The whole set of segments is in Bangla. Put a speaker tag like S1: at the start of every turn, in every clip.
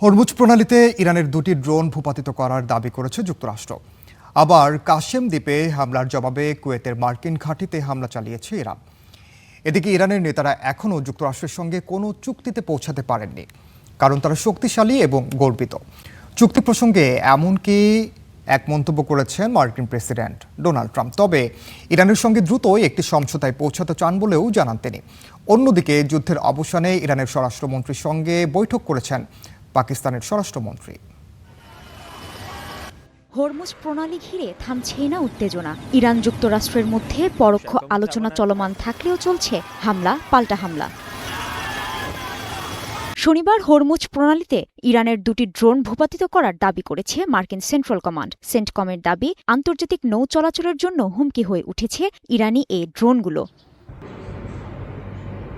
S1: হরমুজ প্রণালীতে ইরানের দুটি ড্রোন ভূপাতিত করার দাবি করেছে যুক্তরাষ্ট্র। আবার কাশেম দ্বীপে হামলার জবাবে কুয়েতের মার্কিন ঘাঁটিতে হামলা চালিয়েছে ইরান। এদিকে ইরানের নেতারা এখনও যুক্তরাষ্ট্রের সঙ্গে কোনো চুক্তিতে পৌঁছাতে পারেননি, কারণ তারা শক্তিশালী এবং গর্বিত। চুক্তি প্রসঙ্গে এমনকি এক মন্তব্য করেছেন মার্কিন প্রেসিডেন্ট ডোনাল্ড ট্রাম্প। তবে ইরানের সঙ্গে দ্রুতই একটি সমঝোতায় পৌঁছাতে চান বলেও জানান তিনি। অন্যদিকে যুদ্ধের অবসানে ইরানের স্বরাষ্ট্রমন্ত্রীর সঙ্গে বৈঠক করেছেন পাকিস্তানের স্বরাষ্ট্রমন্ত্রী।
S2: হরমুজ প্রণালী ঘিরে থামছেই না উত্তেজনা। ইরান যুক্তরাষ্ট্রের মধ্যে পরোক্ষ আলোচনা চলমান থাকলেও চলছে হামলা পাল্টা হামলা। শনিবার হরমুজ প্রণালীতে ইরানের দুটি ড্রোন ভূপাতিত করার দাবি করেছে মার্কিন সেন্ট্রাল কমান্ড। সেন্টকমের দাবি, আন্তর্জাতিক নৌ চলাচলের জন্য হুমকি হয়ে উঠেছে ইরানি এই ড্রোনগুলো।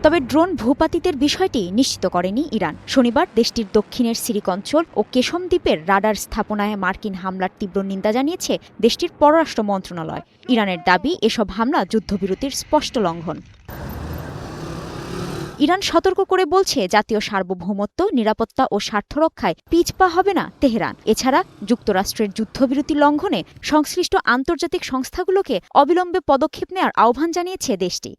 S2: তবে ড্রোন ভূপাতিতের বিষয়টি নিশ্চিত করেনি ইরান। শনিবার দেশটির দক্ষিণের সিরিক অঞ্চল ও কেশম দ্বীপের রাডার স্থাপনায় মার্কিন হামলার তীব্র নিন্দা জানিয়েছে দেশটির পররাষ্ট্র মন্ত্রণালয়। ইরানের দাবি, এসব হামলা যুদ্ধবিরতির স্পষ্ট লঙ্ঘন। ইরান সতর্ক করে বলছে, জাতীয় সার্বভৌমত্ব, নিরাপত্তা ও স্বার্থ রক্ষায় পিছপা হবে না তেহরান। এছাড়া যুক্তরাষ্ট্রের যুদ্ধবিরতি লঙ্ঘনে সংশ্লিষ্ট আন্তর্জাতিক সংস্থাগুলোকে অবিলম্বে পদক্ষেপ নেওয়ার আহ্বান জানিয়েছে দেশটি।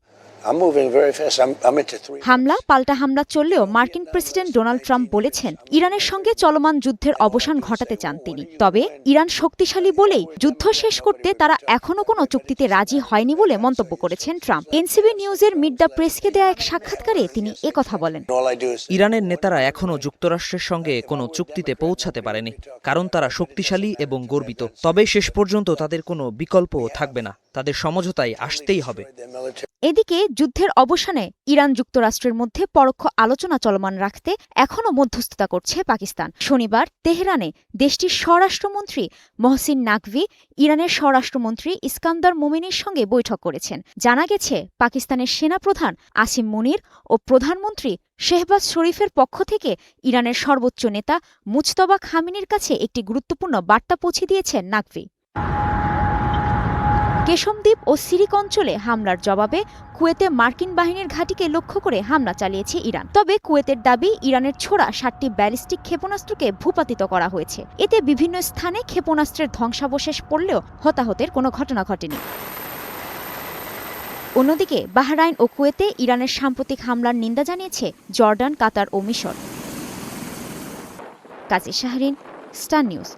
S2: হামলা পাল্টা হামলা চললেও মার্কিন প্রেসিডেন্ট ডোনাল্ড ট্রাম্প বলেছেন, ইরানের সঙ্গে চলমান যুদ্ধের অবসান ঘটাতে চান তিনি। তবে ইরান শক্তিশালী বলেই যুদ্ধ শেষ করতে তারা এখনো কোনো চুক্তিতে রাজি হয়নি বলে মন্তব্য করেছেন ট্রাম্প। এনসিবি নিউজের মিড দ্য প্রেসকে দেয়া এক সাক্ষাৎকারে তিনি একথা বলেন।
S3: ইরানের নেতারা এখনও যুক্তরাষ্ট্রের সঙ্গে কোনো চুক্তিতে পৌঁছাতে পারেনি, কারণ তারা শক্তিশালী এবং গর্বিত। তবে শেষ পর্যন্ত তাদের কোনো বিকল্পও থাকবে না, তাদের সমঝোতায় আসতেই হবে।
S2: এদিকে যুদ্ধের অবসানে ইরান যুক্তরাষ্ট্রের মধ্যে পরোক্ষ আলোচনা চলমান রাখতে এখনও মধ্যস্থতা করছে পাকিস্তান। শনিবার তেহরানে দেশটির স্বরাষ্ট্রমন্ত্রী মহসিন নাকভি ইরানের স্বরাষ্ট্রমন্ত্রী ইস্কান্দার মোমেনির সঙ্গে বৈঠক করেছেন। জানা গেছে, পাকিস্তানের সেনাপ্রধান আসিম মুনির ও প্রধানমন্ত্রী শেহবাজ শরীফের পক্ষ থেকে ইরানের সর্বোচ্চ নেতা মুজতবা খামেনির কাছে একটি গুরুত্বপূর্ণ বার্তা পৌঁছে দিয়েছেন নাকভি। কেশম দ্বীপ ও সিরিক অঞ্চলে হামলার জবাবে কুয়েতে মার্কিন বাহিনীর ঘাঁটিকে লক্ষ্য করে হামলা চালিয়েছে ইরান। তবে কুয়েতের দাবি, ইরানের ছোড়া 7টি ব্যালিস্টিক ক্ষেপণাস্ত্রকে ভূপাতিত করা হয়েছে। এতে বিভিন্ন স্থানে ক্ষেপণাস্ত্রের ধ্বংসাবশেষ পড়লেও হতাহতের কোনো ঘটনা ঘটেনি। অন্যদিকে বাহরাইন ও কুয়েতে ইরানের সাম্প্রতিক হামলার নিন্দা জানিয়েছে জর্ডান, কাতার ও মিশর। কাজী শাহরিন, স্টার নিউজ।